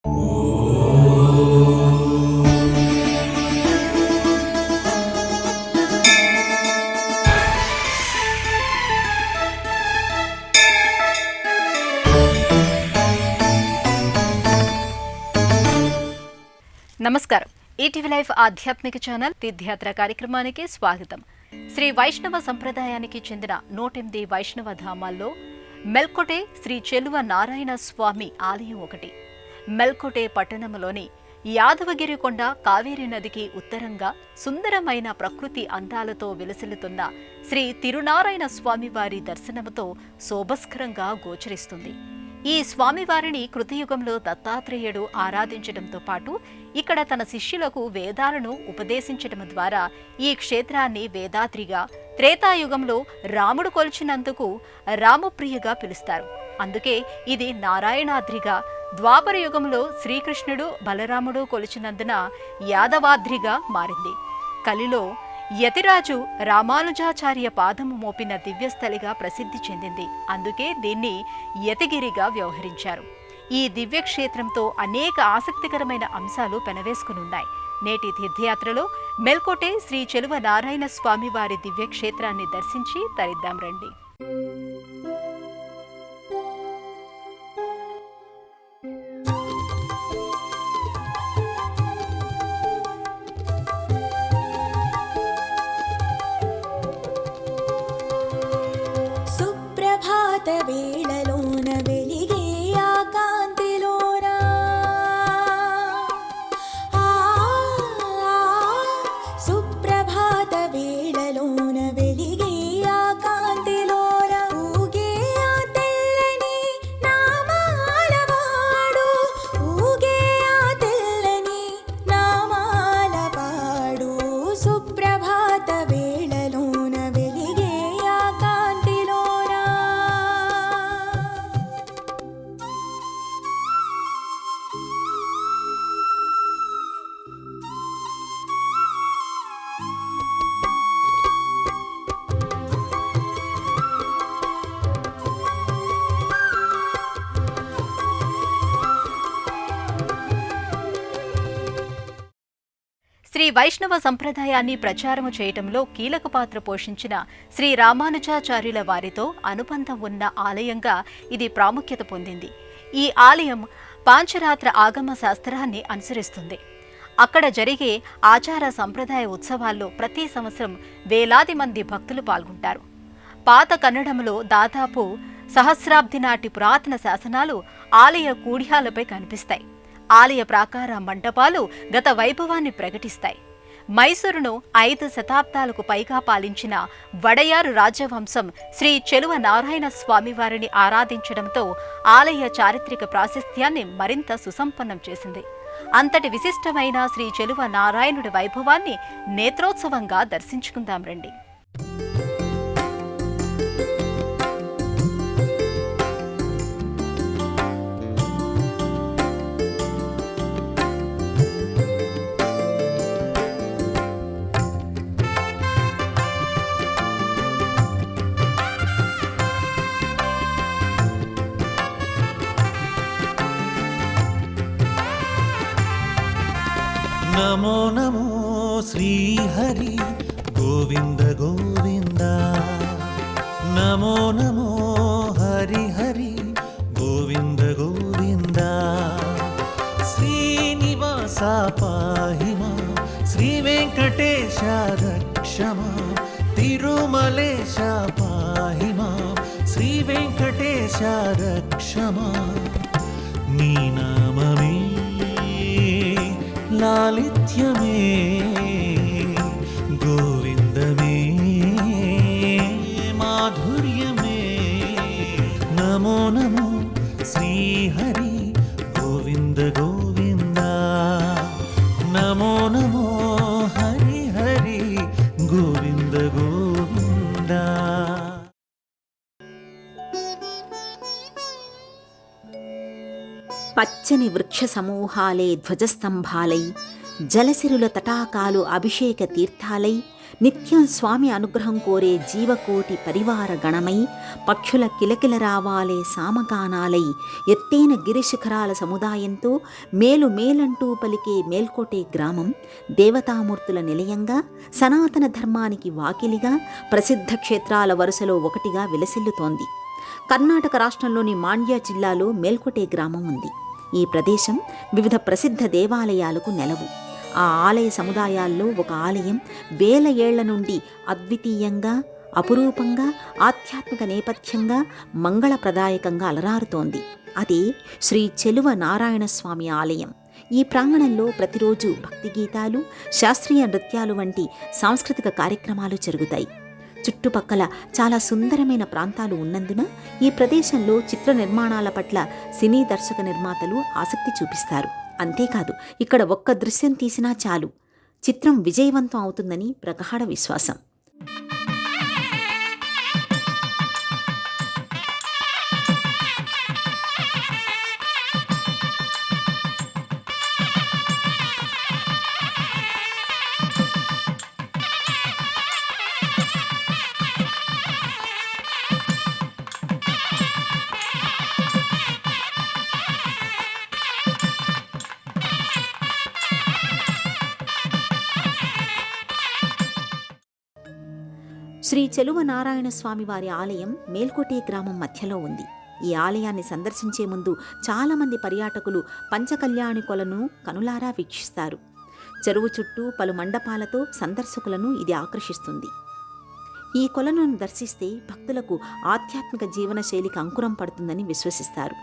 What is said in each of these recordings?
నమస్కారం. ETV live ఆధ్యాత్మిక channel తీర్థయాత్ర కార్యక్రమానికి స్వాగతం. శ్రీ వైష్ణవ సంప్రదాయానికి చెందిన 108 వైష్ణవ ధామాల్లో మెల్కోటే శ్రీ చెలువ నారాయణ స్వామి ఆలయం ఒకటి. మెల్కోటే పట్టణంలోని యాదవగిరి కొండ కావేరీ నదికి ఉత్తరంగా సుందరమైన ప్రకృతి అందాలతో విలసిల్లుతున్న శ్రీ తిరునారాయణ స్వామివారి దర్శనంతో శోభస్కరంగా గోచరిస్తుంది. ఈ స్వామివారిని కృతయుగంలో దత్తాత్రేయుడు ఆరాధించడంతో పాటు ఇక్కడ తన శిష్యులకు వేదాలను ఉపదేశించడం ద్వారా ఈ క్షేత్రాన్ని వేదాద్రిగా, త్రేతాయుగంలో రాముడు కొలిచినందుకు రామప్రియగా పిలుస్తారు. అందుకే ఇది నారాయణాద్రిగా, ద్వాపర యుగంలో శ్రీకృష్ణుడు బలరాముడు కొలిచినందున యాదవాద్రిగా మారింది. కలిలో యతిరాజు రామానుజాచార్య పాదము మోపిన దివ్యస్థలిగా ప్రసిద్ధి చెందింది. అందుకే దీన్ని యతిగిరిగా వ్యవహరించారు. ఈ దివ్యక్షేత్రంతో అనేక ఆసక్తికరమైన అంశాలు పెనవేసుకునున్నాయి. నేటి తీర్థయాత్రలో మెల్కోటే శ్రీ చెలువ నారాయణ స్వామి వారి దివ్యక్షేత్రాన్ని దర్శించి తరిద్దాం రండి. వేళలోన వెలిగే ఆ కాంతిలోన సుప్రభాత వేళలోన వెలిగే ఆ కాంతిలోన ఊగే ఆ తెల్లని నామాలవాడు, ఊగే ఆ తెల్లని నామాలవాడు. సుప్రభాత వేళలోన వెలిగే ఆ కాంతిలోన. శ్రీ వైష్ణవ సంప్రదాయాన్ని ప్రచారము చేయటంలో కీలక పాత్ర పోషించిన శ్రీ రామానుజాచార్యుల వారితో అనుబంధం ఉన్న ఆలయంగా ఇది ప్రాముఖ్యత పొందింది. ఈ ఆలయం పాంచరాత్ర ఆగమ శాస్త్రాన్ని అనుసరిస్తుంది. అక్కడ జరిగే ఆచార సంప్రదాయ ఉత్సవాల్లో ప్రతి సంవత్సరం వేలాది మంది భక్తులు పాల్గొంటారు. పాత కన్నడంలో దాదాపు సహస్రాబ్ది నాటి పురాతన శాసనాలు ఆలయ కూడ్యాలపై కనిపిస్తాయి. ఆలయ ప్రాకార మంటపాలు గత వైభవాన్ని ప్రకటిస్తాయి. మైసూరును 5 శతాబ్దాలకు పైగా పాలించిన వడయారు రాజవంశం శ్రీ చెలువ నారాయణ స్వామివారిని ఆరాధించడంతో ఆలయ చారిత్రక ప్రాశస్త్యాన్ని మరింత సుసంపన్నం చేసింది. అంతటి విశిష్టమైన శ్రీ చెలువ నారాయణుడి వైభవాన్ని నేత్రోత్సవంగా దర్శించుకుందాం రండి. నమో నమో శ్రీహరి గోవింద గోవింద, నమో నమో హరి హరి గోవింద గోవింద. శ్రీనివాస పాహి మాం, శ్రీ వెంకటేశ రక్ష మాం, తిరుమలేశ పాహి మాం, శ్రీ వెంకటేశ రక్ష మాం. నీ నామమే లాలిత్యమే గోవిందమే మాధుర్యమే. నమో నమో శ్రీహరి గోవింద గోవింద, నమో నమో హరి హరి గోవింద గోవింద. పచ్చని వృక్ష సమూహాలే ధ్వజస్తంభాలై, జలసిరుల తటాకాలు అభిషేక తీర్థాలై, నిత్యం స్వామి అనుగ్రహం కోరే జీవకోటి పరివార గణమై పక్షుల కిలకిల రావాలే సామగానాలై ఎత్తైన గిరిశిఖరాల సముదాయంతో మేలు మేలంటూ పలికే మేల్కోటే గ్రామం దేవతామూర్తుల నిలయంగా, సనాతన ధర్మానికి వాకిలిగా, ప్రసిద్ధ క్షేత్రాల వరుసలో ఒకటిగా విలసిల్లుతోంది. కర్ణాటక రాష్ట్రంలోని మాండ్య జిల్లాలో మేల్కోటే గ్రామం ఉంది. ఈ ప్రదేశం వివిధ ప్రసిద్ధ దేవాలయాలకు నెలవు. ఆ ఆలయ సముదాయాల్లో ఒక ఆలయం వేల ఏళ్ల నుండి అద్వితీయంగా, అపురూపంగా, ఆధ్యాత్మిక నేపథ్యంగా, మంగళప్రదాయకంగా అలరారుతోంది. అదే శ్రీ చెలువ నారాయణ స్వామి ఆలయం. ఈ ప్రాంగణంలో ప్రతిరోజు భక్తి గీతాలు, శాస్త్రీయ నృత్యాలు వంటి సాంస్కృతిక కార్యక్రమాలు జరుగుతాయి. చుట్టుపక్కల చాలా సుందరమైన ప్రాంతాలు ఉన్నందున ఈ ప్రదేశంలో చిత్ర నిర్మాణాల పట్ల సినీ దర్శక నిర్మాతలు ఆసక్తి చూపిస్తారు. అంతేకాదు, ఇక్కడ ఒక్క దృశ్యం తీసినా చాలు, చిత్రం విజయవంతం అవుతుందని ప్రగాఢ విశ్వాసం. శ్రీ చెలువ నారాయణ స్వామి వారి ఆలయం మేల్కోటే గ్రామం మధ్యలో ఉంది. ఈ ఆలయాన్ని సందర్శించే ముందు చాలామంది పర్యాటకులు పంచకళ్యాణి కొలను కనులారా వీక్షిస్తారు. చెరువు చుట్టూ పలు మండపాలతో సందర్శకులను ఇది ఆకర్షిస్తుంది. ఈ కొలను దర్శిస్తే భక్తులకు ఆధ్యాత్మిక జీవనశైలికి అంకురం పడుతుందని విశ్వసిస్తారు.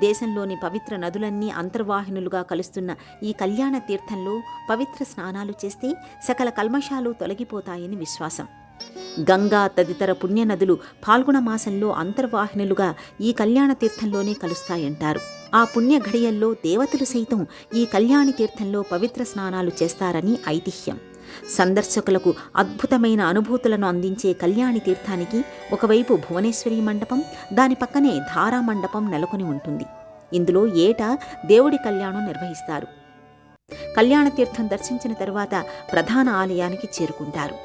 దేశంలోని పవిత్ర నదులన్నీ అంతర్వాహినులుగా కలుస్తున్న ఈ కళ్యాణ తీర్థంలో పవిత్ర స్నానాలు చేస్తే సకల కల్మషాలు తొలగిపోతాయని విశ్వాసం. గంగా తదితర పుణ్యనదులు ఫాల్గుణ మాసంలో అంతర్వాహినులుగా ఈ కళ్యాణ తీర్థంలోనే కలుస్తాయంటారు. ఆ పుణ్య ఘడియల్లో దేవతలు సైతం ఈ కళ్యాణి తీర్థంలో పవిత్ర స్నానాలు చేస్తారని ఐతిహ్యం. సందర్శకులకు అద్భుతమైన అనుభూతులను అందించే కళ్యాణి తీర్థానికి ఒకవైపు భువనేశ్వరి మండపం, దాని పక్కనే ధారా మండపం నెలకొని ఉంటుంది. ఇందులో ఏటా దేవుడి కళ్యాణం నిర్వహిస్తారు. కళ్యాణ తీర్థం దర్శించిన తరువాత ప్రధాన ఆలయానికి చేరుకుంటారు.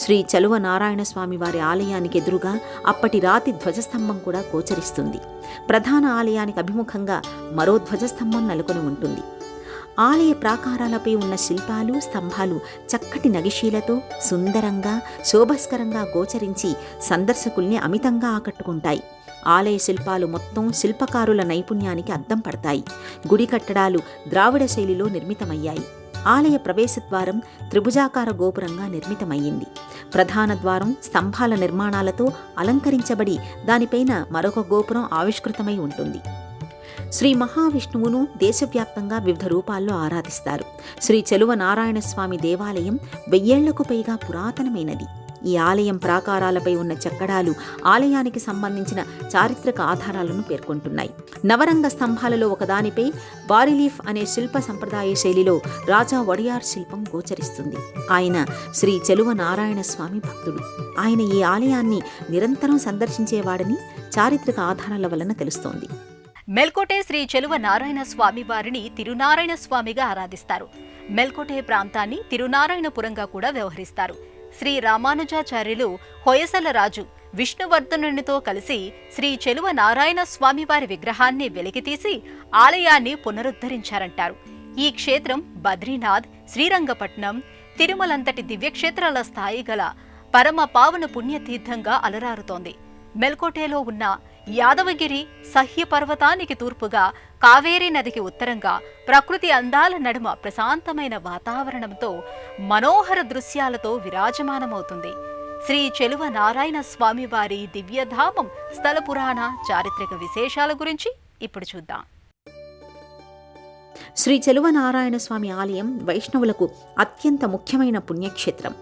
శ్రీ చెలువ నారాయణ స్వామి వారి ఆలయానికి ఎదురుగా అప్పటి రాతి ధ్వజస్తంభం కూడా గోచరిస్తుంది. ప్రధాన ఆలయానికి అభిముఖంగా మరో ధ్వజస్తంభం నెలకొని ఉంటుంది. ఆలయ ప్రాకారాలపై ఉన్న శిల్పాలు, స్తంభాలు చక్కటి నగిశీలతో సుందరంగా, శోభస్కరంగా గోచరించి సందర్శకుల్ని అమితంగా ఆకట్టుకుంటాయి. ఆలయ శిల్పాలు మొత్తం శిల్పకారుల నైపుణ్యానికి అద్దం పడతాయి. గుడి కట్టడాలు ద్రావిడ శైలిలో నిర్మితమయ్యాయి. ఆలయ ప్రవేశద్వారం త్రిభుజాకార గోపురంగా నిర్మితమయ్యింది. ప్రధాన ద్వారం స్తంభాల నిర్మాణాలతో అలంకరించబడి దానిపైన మరొక గోపురం ఆవిష్కృతమై ఉంటుంది. శ్రీ మహావిష్ణువును దేశవ్యాప్తంగా వివిధ రూపాల్లో ఆరాధిస్తారు. శ్రీ చెలువ నారాయణ స్వామి దేవాలయం 1000 ఏళ్లకు పైగా పురాతనమైనది. ఈ ఆలయం ప్రాకారాలపై ఉన్న చెక్కడాలు ఆలయానికి సంబంధించిన చారిత్రక ఆధారాలను పేర్కొంటున్నాయి. నవరంగ స్తంభాలలో ఒకదానిపై బారిలీఫ్ అనే శిల్ప సంప్రదాయ శైలిలో రాజా వడియార్ శిల్పం గోచరిస్తుంది. ఆయన శ్రీ చెలువ నారాయణ స్వామి భక్తుడు. ఆయన ఈ ఆలయాన్ని నిరంతరం సందర్శించేవాడని చారిత్రక ఆధారాల వలన తెలుస్తోంది. మెల్కోటే శ్రీ చెలువ నారాయణ స్వామి వారిని తిరునారాయణ స్వామిగా ఆరాధిస్తారు. మెల్కోటే ప్రాంతాన్ని తిరునారాయణపురంగా కూడా వ్యవహరిస్తారు. శ్రీ రామానుజాచార్యులు హొయసల రాజు విష్ణువర్ధనునితో కలిసి శ్రీ చెలువ నారాయణ స్వామి వారి విగ్రహాన్ని వెలికితీసి ఆలయాన్ని పునరుద్ధరించారంటారు. ఈ క్షేత్రం బద్రీనాథ్, శ్రీరంగపట్నం, తిరుమలంతటి దివ్యక్షేత్రాల స్థాయి గల పరమ పావన పుణ్యతీర్థంగా అలరారుతోంది. మెల్కోటేలో ఉన్న యాదవగిరి సహ్య పర్వతానికి తూర్పుగా, కావేరీ నదికి ఉత్తరంగా ప్రకృతి అందాల నడుమ ప్రశాంతమైన వాతావరణంతో మనోహర దృశ్యాలతో విరాజమానమవుతుంది. శ్రీ చెలువ నారాయణ స్వామి వారి దివ్యధామం స్థల పురాణ చారిత్రక విశేషాల గురించి ఇప్పుడు చూద్దాం. శ్రీ చెలువ నారాయణ స్వామి ఆలయం వైష్ణవులకు అత్యంత ముఖ్యమైన పుణ్యక్షేత్రం.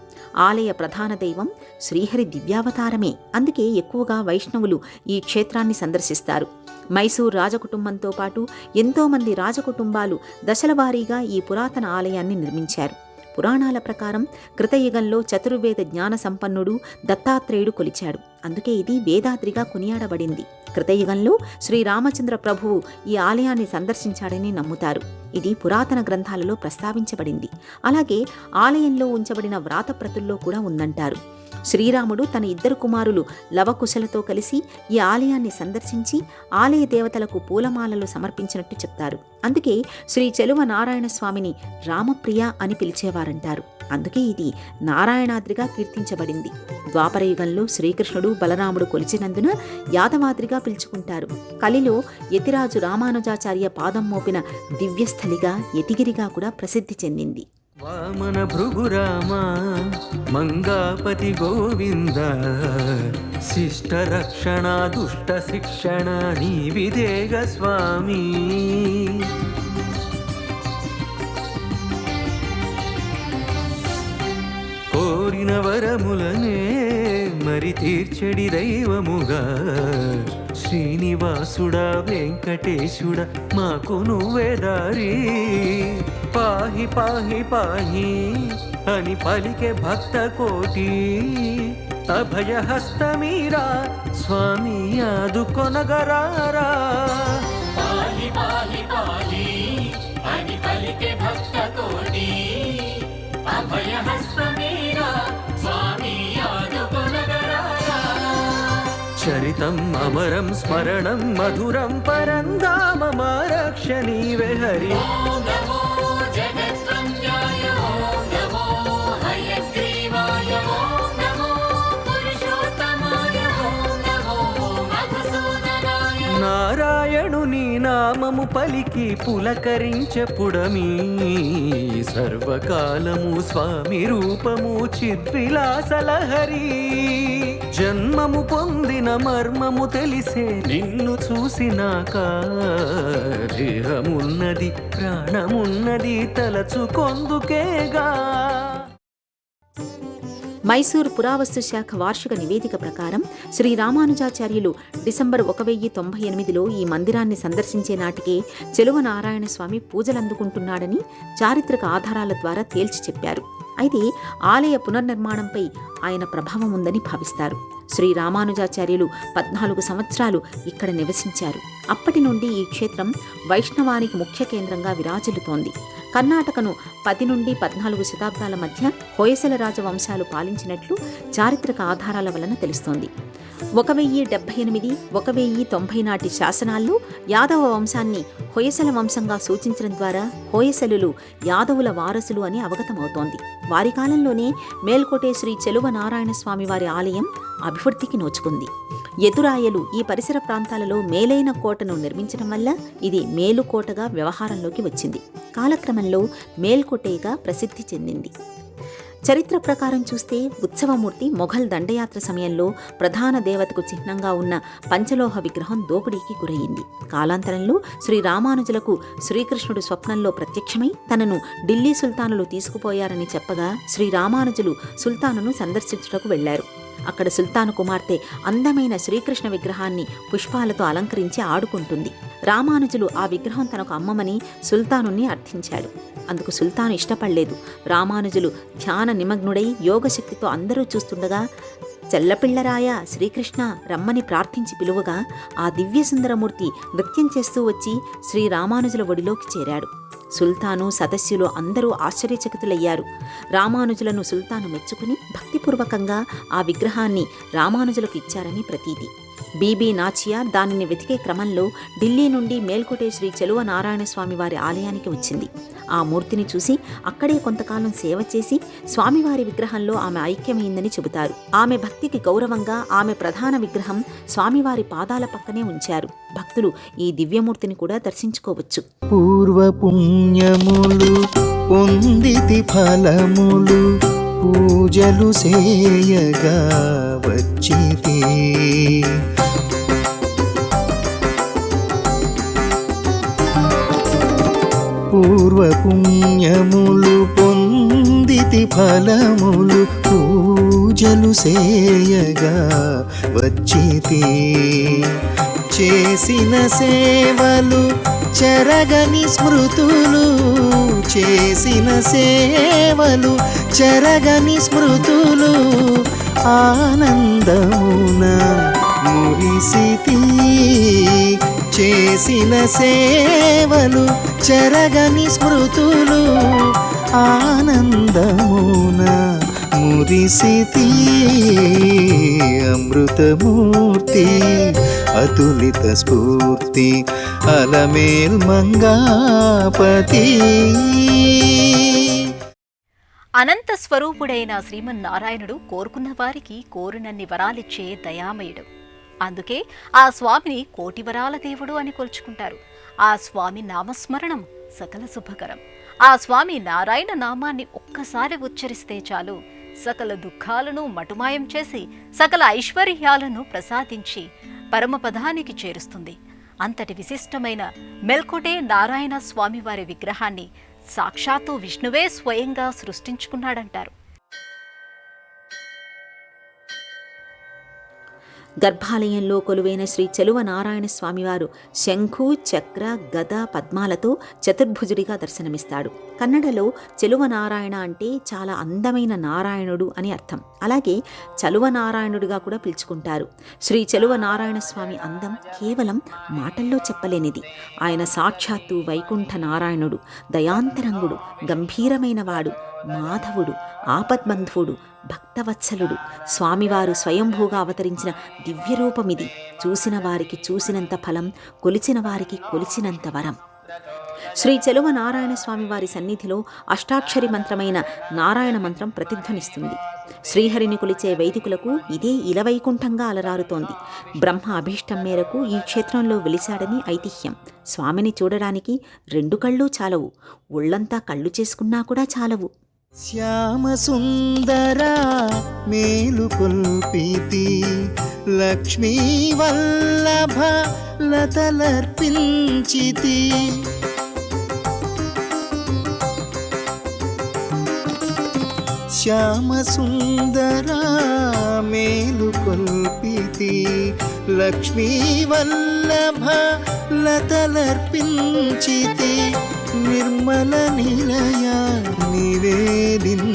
ఆలయ ప్రధాన దైవం శ్రీహరి దివ్యావతారమే. అందుకే ఎక్కువగా వైష్ణవులు ఈ క్షేత్రాన్ని సందర్శిస్తారు. మైసూర్ రాజకుటుంబంతో పాటు ఎంతోమంది రాజకుటుంబాలు దశలవారీగా ఈ పురాతన ఆలయాన్ని నిర్మించారు. పురాణాల ప్రకారం కృతయుగంలో చతుర్వేద జ్ఞాన సంపన్నుడు దత్తాత్రేయుడు కొలిచాడు. అందుకే ఇది వేదాద్రిగా కొనియాడబడింది. కృతయుగంలో శ్రీరామచంద్ర ప్రభువు ఈ ఆలయాన్ని సందర్శించాడని నమ్ముతారు. ఇది పురాతన గ్రంథాలలో ప్రస్తావించబడింది. అలాగే ఆలయంలో ఉంచబడిన వ్రాతప్రతుల్లో కూడా ఉందంటారు. శ్రీరాముడు తన 2 కుమారులు లవకుశలతో కలిసి ఈ ఆలయాన్ని సందర్శించి ఆలయ దేవతలకు పూలమాలలు సమర్పించినట్టు చెప్తారు. అందుకే శ్రీ చెలువ నారాయణ స్వామిని రామప్రియ అని పిలిచేవారంటారు. అందుకే ఇది నారాయణాద్రిగా కీర్తించబడింది. ద్వాపరయుగంలో శ్రీకృష్ణుడు బలరాముడు కొలిచినందున యాదవాద్రిగా పిలుచుకుంటారు. కలిలో యతిరాజు రామానుజాచార్య పాదం మోపిన దివ్యస్థలిగా యతిగిరిగా కూడా ప్రసిద్ధి చెందింది. వామన భృగురామ మంగాపతి గోవింద శిష్ట రక్షణ దుష్ట శిక్షణ నీవిదేగ స్వామి. కోరిన వరములనే మరి తీర్చడి దైవముగా శ్రీనివాసుడా వెంకటేశుడా మాకు నువ్వే దారి. పాహి పాహి పాహి అని పలికే భక్త కోటి అభయహస్తమీరా స్వామి ఆదుకొనగరారా. పాహి పాహి పాహి అని పలికే భక్త కోటి అభయహస్తమీరా స్వామి ఆదుకొనగరారా. చరితం అమరం స్మరణం మధురం పరంధామమా రక్ష నీవే హరి. ఓం నమో జగద్వంద్యాయ ఓం నమో హయగ్రీవాయ ఓం నమో పురుషోత్తమాయ ఓం నమో మధుసూదనాయ. నారాయణుని నామము పలికి పులకరించపుడమీ సర్వకాలము స్వామి రూపము చిద్విలాసలహరి. జన్మము పొందిన మర్మము తెలిసే నిన్ను చూసినాక దేహమున్నది ప్రాణమున్నది తలచుకొందుకేగా. మైసూర్ పురావస్తు శాఖ వార్షిక నివేదిక ప్రకారం శ్రీ రామానుజాచార్యులు డిసెంబర్ 1098లో ఈ మందిరాన్ని సందర్శించే నాటికే చెలువ నారాయణ స్వామి పూజలందుకుంటున్నాడని చారిత్రక ఆధారాల ద్వారా తేల్చి చెప్పారు. అయితే ఆలయ పునర్నిర్మాణంపై ఆయన ప్రభావం ఉందని భావిస్తారు. శ్రీ రామానుజాచార్యులు 14 సంవత్సరాలు ఇక్కడ నివసించారు. అప్పటి నుండి ఈ క్షేత్రం వైష్ణవానికి ముఖ్య కేంద్రంగా విరాజిల్లుతోంది. కర్ణాటకను 10 నుండి 14 శతాబ్దాల మధ్య హొయసల రాజవంశాలు పాలించినట్లు చారిత్రక ఆధారాల వలన తెలుస్తోంది. 1078, 1090 నాటి శాసనాల్లో యాదవ వంశాన్ని హొయసల వంశంగా సూచించడం ద్వారా హొయసలులు యాదవుల వారసులు అని అవగతమవుతోంది. వారి కాలంలోనే మేల్కోటే శ్రీ చెలువ నారాయణ స్వామి వారి ఆలయం అభివృద్ధికి నోచుకుంది. ఎదురాయలు ఈ పరిసర ప్రాంతాలలో మేలైన కోటను నిర్మించడం వల్ల ఇది మేలుకోటగా వ్యవహారంలోకి వచ్చింది. కాలక్రమంలో మేల్కోటేగా ప్రసిద్ధి చెందింది. చరిత్ర ప్రకారం చూస్తే ఉత్సవమూర్తి మొఘల్ దండయాత్ర సమయంలో ప్రధాన దేవతకు చిహ్నంగా ఉన్న పంచలోహ విగ్రహం దోపిడీకి గురయింది. కాలాంతరంలో శ్రీ రామానుజులకు శ్రీకృష్ణుడు స్వప్నంలో ప్రత్యక్షమై తనను ఢిల్లీ సుల్తానులు తీసుకుపోయారని చెప్పగా శ్రీ రామానుజులు సుల్తానును సందర్శించుటకు వెళ్లారు. అక్కడ సుల్తాను కుమార్తె అందమైన శ్రీకృష్ణ విగ్రహాన్ని పుష్పాలతో అలంకరించి ఆడుకుంటుంది. రామానుజులు ఆ విగ్రహం తనకు అమ్మమని సుల్తానుని అర్థించాడు. అందుకు సుల్తాను ఇష్టపడలేదు. రామానుజులు ధ్యాన నిమగ్నుడై యోగశక్తితో అందరూ చూస్తుండగా చెల్లపిల్లరాయ శ్రీకృష్ణ రమ్మని ప్రార్థించి పిలువగా ఆ దివ్యసుందరమూర్తి నృత్యం చేస్తూ వచ్చి శ్రీ రామానుజుల ఒడిలోకి చేరాడు. సుల్తాను సదస్యులు అందరూ ఆశ్చర్యచకితులయ్యారు. రామానుజులను సుల్తాను మెచ్చుకుని భక్తిపూర్వకంగా ఆ విగ్రహాన్ని రామానుజులకు ఇచ్చారని ప్రతీతి. బీబీ నాచియార్ దానిని వెతికే క్రమంలో ఢిల్లీ నుండి మేల్కోటే శ్రీ చెలువ నారాయణ స్వామి వారి ఆలయానికి వచ్చింది. ఆ మూర్తిని చూసి అక్కడే కొంతకాలం సేవ చేసి స్వామివారి విగ్రహంలో ఆమె ఐక్యమైందని చెబుతారు. ఆమె భక్తికి గౌరవంగా ఆమె ప్రధాన విగ్రహం స్వామివారి పాదాల పక్కనే ఉంచారు. భక్తులు ఈ దివ్యమూర్తిని కూడా దర్శించుకోవచ్చు. పూర్వపుణ్యములు పొందితి ఫలములు పూజలు సేయగా వచ్చితే పూర్వపుణ్యములు పొందితి ఫలములు పూజలు సేయగా వచ్చితే చేసిన సేవలు చెరగని స్మృతులు చేసిన సేవలు చెరగని స్మృతులు ఆనందమున మురిసితి చేసిన సేవలు చెరగని స్మృతులు ఆనందమున మురిసితి అమృతమూర్తి అతులిత స్ఫూర్తి అలమేల్ మంగాపతి. అనంత స్వరూపుడైన శ్రీమన్నారాయణుడు కోరుకున్న వారికి కోరినన్ని వరాలిచ్చే దయామయుడు. అందుకే ఆ స్వామిని కోటి వరాల దేవుడు అని కొలుచుకుంటారు. ఆ స్వామి నామస్మరణం సకల శుభకరం. ఆ స్వామి నారాయణ నామాన్ని ఒక్కసారి ఉచ్చరిస్తే చాలు సకల దుఃఖాలను మటుమాయం చేసి సకల ఐశ్వర్యాలను ప్రసాదించి పరమపదానికి చేరుస్తుంది. అంతటి విశిష్టమైన మెల్కోటే నారాయణ స్వామివారి విగ్రహాన్ని సాక్షాత్తు విష్ణువే స్వయంగా సృష్టించుకున్నాడంటారు. గర్భాలయంలో కొలువైన శ్రీ చెలువ నారాయణ స్వామివారు శంఖు చక్ర గద పద్మాలతో చతుర్భుజుడిగా దర్శనమిస్తాడు. కన్నడలో చెలువ నారాయణ అంటే చాలా అందమైన నారాయణుడు అని అర్థం. అలాగే చలువ నారాయణుడిగా కూడా పిలుచుకుంటారు. శ్రీ చెలువ నారాయణ స్వామి అందం కేవలం మాటల్లో చెప్పలేనిది. ఆయన సాక్షాత్తు వైకుంఠ నారాయణుడు, దయాంతరంగుడు, గంభీరమైన వాడు, మాధవుడు, ఆపద్బంధువుడు, భక్తవత్సలుడు. స్వామివారు స్వయంభూగా అవతరించిన దివ్యరూపమిది. చూసిన వారికి చూసినంత ఫలం, కొలిచిన వారికి కొలిచినంత వరం. శ్రీ చెలువ నారాయణ స్వామివారి సన్నిధిలో అష్టాక్షరి మంత్రమైన నారాయణ మంత్రం ప్రతిధ్వనిస్తుంది. శ్రీహరిని కొలిచే వైదికులకు ఇదే ఇలవైకుంఠంగా అలరారుతోంది. బ్రహ్మ అభీష్టం మేరకు ఈ క్షేత్రంలో వెలిశాడని ఐతిహ్యం. స్వామిని చూడడానికి 2 కళ్ళు చాలవు, ఒళ్లంతా కళ్ళు చేసుకున్నా కూడా చాలవు. శ్యామ సుందర మేలుకొల్పితి లక్ష్మీ వల్లభ లతలర్పించితి శ్యామ సుందర మేలుకొల్పితి లక్ష్మీ వల్లభ లతలర్పించితి నిర్మల నిలయ నివేదించితి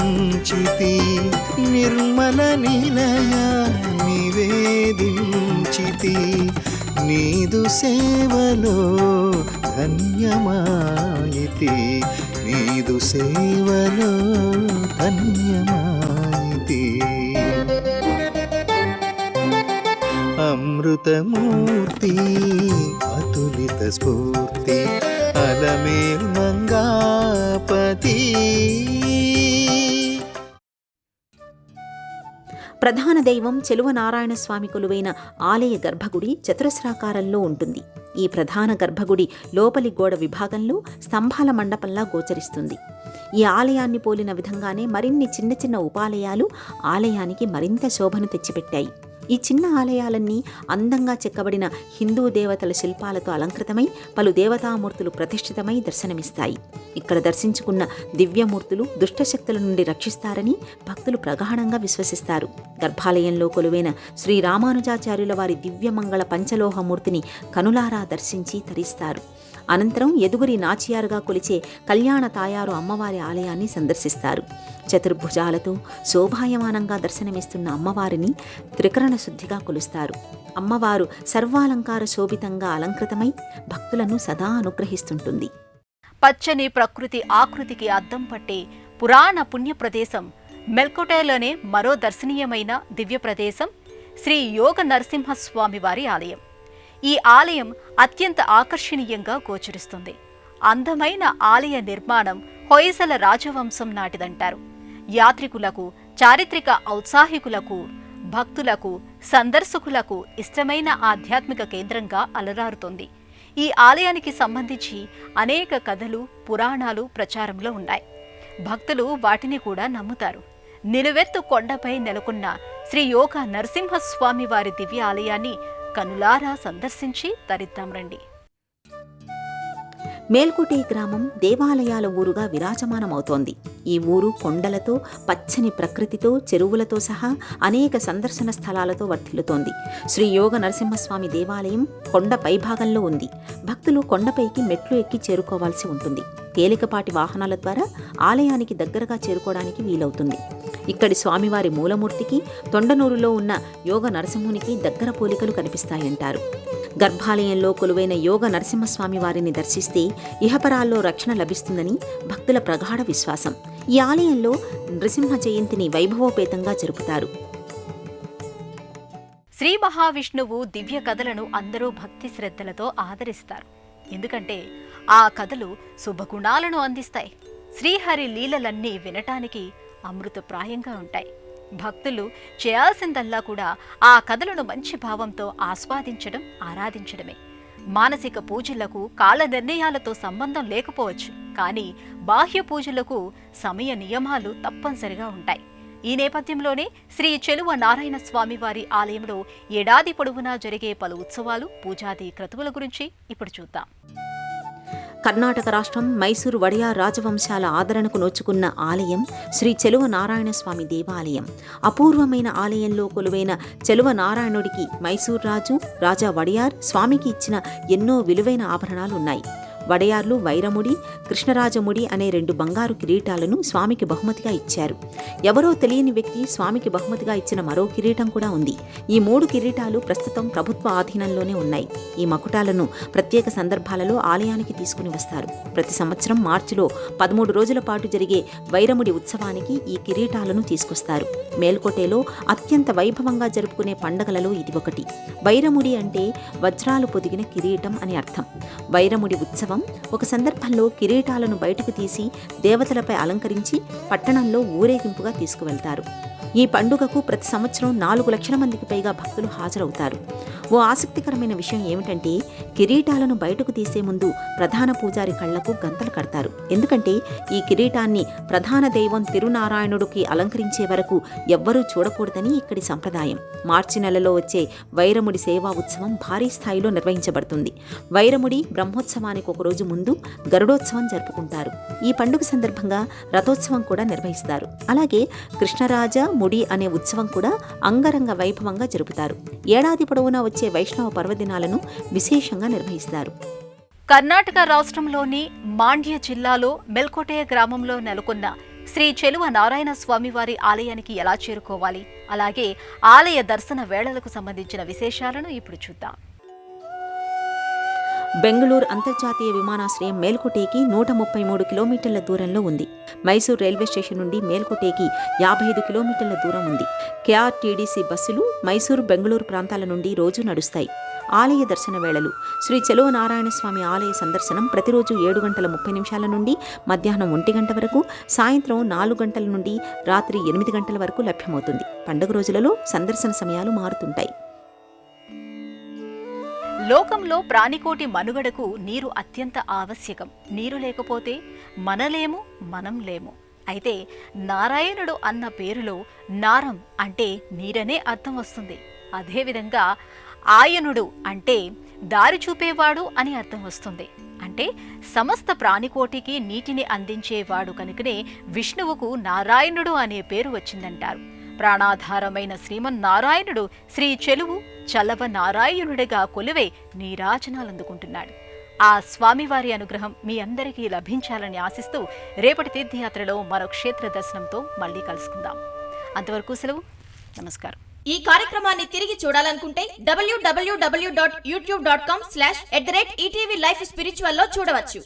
నిర్మల నిలయ నివేదించితి నీదు సేవలో ధన్యమాయితి నీదు సేవలో ధన్యమాయితి అమృతమూర్తి అతులిత స్ఫూర్తి అలమేల్ మంగాపతి. ప్రధాన దైవం చెలువ నారాయణ స్వామి కొలువైన ఆలయ గర్భగుడి చతురస్రాకారంలో ఉంటుంది. ఈ ప్రధాన గర్భగుడి లోపలి గోడ విభాగంలో స్తంభాల మండపంలా గోచరిస్తుంది. ఈ ఆలయాన్ని పోలిన విధంగానే మరిన్ని చిన్న చిన్న ఉపాలయాలు ఆలయానికి మరింత శోభను తెచ్చిపెట్టాయి. ఈ చిన్న ఆలయాలన్నీ అందంగా చెక్కబడిన హిందూ దేవతల శిల్పాలతో అలంకృతమై పలు దేవతామూర్తులు ప్రతిష్ఠితమై దర్శనమిస్తాయి. ఇక్కడ దర్శించుకున్న దివ్యమూర్తులు దుష్టశక్తుల నుండి రక్షిస్తారని భక్తులు ప్రగాఢంగా విశ్వసిస్తారు. గర్భాలయంలో కొలువైన శ్రీ రామానుజాచార్యుల వారి దివ్యమంగళ పంచలోహమూర్తిని కనులారా దర్శించి తరిస్తారు. అనంతరం ఎదుగురి నాచియారుగా కొలిచే కళ్యాణ తాయారు అమ్మవారి ఆలయాన్ని సందర్శిస్తారు. చతుర్భుజాలతో శోభాయమానంగా దర్శనమిస్తున్న అమ్మవారిని త్రికరణ శుద్ధిగా కొలుస్తారు. అమ్మవారు సర్వాలంకార శోభితంగా అలంకృతమై భక్తులను సదా అనుగ్రహిస్తుంటుంది. పచ్చని ప్రకృతి ఆకృతికి అద్దం పట్టే పురాణ పుణ్య ప్రదేశం మెల్కోటేలోనే మరో దర్శనీయమైన దివ్య ప్రదేశం శ్రీ యోగ నరసింహస్వామి వారి ఆలయం. ఈ ఆలయం అత్యంత ఆకర్షణీయంగా గోచరిస్తుంది. అందమైన ఆలయ నిర్మాణం హొయసల రాజవంశం నాటిదంటారు. యాత్రికులకు, చారిత్రక ఔత్సాహికులకు, భక్తులకు, సందర్శకులకు ఇష్టమైన ఆధ్యాత్మిక కేంద్రంగా అలరారుతోంది. ఈ ఆలయానికి సంబంధించి అనేక కథలు, పురాణాలు ప్రచారంలో ఉన్నాయి. భక్తులు వాటిని కూడా నమ్ముతారు. నిలువెత్తు కొండపై నెలకొన్న శ్రీ యోగ నరసింహస్వామి వారి దివ్య ఆలయాన్ని కనులారా సందర్శించి తరిద్దాం రండి. మేల్కోటే గ్రామం దేవాలయాల ఊరుగా విరాజమానమవుతోంది. ఈ ఊరు కొండలతో, పచ్చని ప్రకృతితో, చెరువులతో సహా అనేక సందర్శన స్థలాలతో వర్ధిల్లుతోంది. శ్రీ యోగ నరసింహస్వామి దేవాలయం కొండ పైభాగంలో ఉంది. భక్తులు కొండపైకి మెట్లు ఎక్కి చేరుకోవాల్సి ఉంటుంది. తేలికపాటి వాహనాల ద్వారా ఆలయానికి దగ్గరగా చేరుకోవడానికి వీలవుతుంది. ఇక్కడి స్వామివారి మూలమూర్తికి తొండనూరులో ఉన్న యోగ నరసింహునికి దగ్గర పోలికలు కనిపిస్తాయంటారు. గర్భాలయంలో కొలువైన యోగ నరసింహస్వామి వారిని దర్శిస్తే ఇహపరాల్లో రక్షణ లభిస్తుందని భక్తుల ప్రగాఢ విశ్వాసం. ఈ ఆలయంలో నృసింహ జయంతిని వైభవోపేతంగా జరుపుతారు. శ్రీ మహావిష్ణువు దివ్య కథలను అందరూ భక్తి శ్రద్ధలతో ఆదరిస్తారు. ఎందుకంటే ఆ కథలు శుభగుణాలను అందిస్తాయి. శ్రీహరి లీలలన్నీ వినటానికి అమృతప్రాయంగా ఉంటాయి. భక్తులు చేయాల్సిందల్లా కూడా ఆ కథలను మంచి భావంతో ఆస్వాదించడం, ఆరాధించడమే. మానసిక పూజలకు కాల నిర్ణయాలతో సంబంధం లేకపోవచ్చు, కానీ బాహ్య పూజలకు సమయ నియమాలు తప్పనిసరిగా ఉంటాయి. ఈ నేపథ్యంలోనే శ్రీ చెలువ నారాయణ స్వామివారి ఆలయంలో ఏడాది పొడవునా జరిగే పలు ఉత్సవాలు, పూజాది క్రతువుల గురించి ఇప్పుడు చూద్దాం. కర్ణాటక రాష్ట్రం మైసూరు వడయార్ రాజవంశాల ఆదరణకు నోచుకున్న ఆలయం శ్రీ చెలువ నారాయణ స్వామి దేవాలయం. అపూర్వమైన ఆలయంలో కొలువైన చెలువ నారాయణుడికి మైసూరు రాజు, రాజా వడయార్ స్వామికి ఇచ్చిన ఎన్నో విలువైన ఆభరణాలు ఉన్నాయి. వడయార్లు వైరముడి, కృష్ణరాజముడి అనే 2 బంగారు కిరీటాలను స్వామికి బహుమతిగా ఇచ్చారు. ఎవరో తెలియని వ్యక్తి స్వామికి బహుమతిగా ఇచ్చిన మరో కిరీటం కూడా ఉంది. ఈ 3 కిరీటాలు ప్రస్తుతం ప్రభుత్వ ఆధీనంలోనే ఉన్నాయి. ఈ మకుటాలను ప్రత్యేక సందర్భాలలో ఆలయానికి తీసుకుని వస్తారు. ప్రతి సంవత్సరం మార్చిలో 13 రోజుల పాటు జరిగే వైరముడి ఉత్సవానికి ఈ కిరీటాలను తీసుకొస్తారు. మేల్కోటేలో అత్యంత వైభవంగా జరుపుకునే పండగలలో ఇది ఒకటి. వైరముడి అంటే వజ్రాలు పొదిగిన కిరీటం అని అర్థం. వైరముడి ఉత్సవం ఒక సందర్భంలో కిరీటాలను బయటకు తీసి దేవతలపై అలంకరించి పట్టణంలో ఊరేగింపుగా తీసుకువెళ్తారు. ఈ పండుగకు ప్రతి సంవత్సరం 4 లక్షల మందికి పైగా భక్తులు హాజరవుతారు. ఓ ఆసక్తికరమైన విషయం ఏమిటంటే కిరీటాలను బయటకు తీసే ముందు ప్రధాన పూజారి కళ్లకు గంతలు కడతారు. ఎందుకంటే ఈ కిరీటాన్ని ప్రధాన దైవం తిరునారాయణుడికి అలంకరించే వరకు ఎవ్వరూ చూడకూడదని ఇక్కడి సంప్రదాయం. మార్చి నెలలో వచ్చే వైరముడి సేవా ఉత్సవం భారీ స్థాయిలో నిర్వహించబడుతుంది. వైరముడి బ్రహ్మోత్సవానికి ఒక రోజు ముందు గరుడోత్సవం జరుపుకుంటారు. ఈ పండుగ సందర్భంగా రథోత్సవం కూడా నిర్వహిస్తారు. అలాగే కృష్ణరాజ ముడి అనే ఉత్సవం కూడా అంగరంగ వైభవంగా జరుపుతారు. ఏడాది పొడవునా వచ్చే వైష్ణవ పర్వదినాలను విశేషంగా నిర్వహిస్తారు. కర్ణాటక రాష్ట్రంలోని మాండ్య జిల్లాలో మెల్కోటే గ్రామంలో నెలకొన్న శ్రీ చెలువ నారాయణ స్వామివారి ఆలయానికి ఎలా చేరుకోవాలి, అలాగే ఆలయ దర్శన వేళలకు సంబంధించిన విశేషాలను ఇప్పుడు చూద్దాం. బెంగళూరు అంతర్జాతీయ విమానాశ్రయం మేల్కోటేకి 133 కిలోమీటర్ల దూరంలో ఉంది. మైసూర్ రైల్వే స్టేషన్ నుండి మేల్కోటేకి 55 కిలోమీటర్ల దూరం ఉంది. కేఆర్టీడీసీ బస్సులు మైసూరు, బెంగళూరు ప్రాంతాల నుండి రోజు నడుస్తాయి. ఆలయ దర్శన వేళలు. శ్రీ చెలువ నారాయణ స్వామి ఆలయ సందర్శనం ప్రతిరోజు 7 గంటల 30 నిమిషాల నుండి మధ్యాహ్నం 1 గంట వరకు, సాయంత్రం 4 గంటల నుండి రాత్రి 8 గంటల వరకు లభ్యమవుతుంది. పండుగ రోజులలో సందర్శన సమయాలు మారుతుంటాయి. లోకంలో ప్రాణికోటి మనుగడకు నీరు అత్యంత ఆవశ్యకం. నీరు లేకపోతే మనలేము, మనం లేము. అయితే నారాయణుడు అన్న పేరులో నారం అంటే నీరనే అర్థం వస్తుంది. అదేవిధంగా ఆయనుడు అంటే దారి చూపేవాడు అని అర్థం వస్తుంది. అంటే సమస్త ప్రాణికోటికి నీటిని అందించేవాడు కనుకనే విష్ణువుకు నారాయణుడు అనే పేరు వచ్చిందంటారు. ప్రాణాధారమైన శ్రీమన్నారాయణుడు శ్రీ చెలువు చలవ నారాయణుడిగా కొలువై నీరాజనాలందుకుంటున్నాడు. ఆ స్వామివారి అనుగ్రహం మీ అందరికీ లభించాలని ఆశిస్తూ రేపటి తీర్థయాత్రలో మరో క్షేత్ర దర్శనంతో మళ్ళీ కలుసుకుందాం. అంతవరకు సెలవు. నమస్కారం. ఈ కార్యక్రమాన్ని తిరిగి చూడాలనుకుంటే www.youtube.com/@ETV Life Spiritual లో చూడవచ్చు.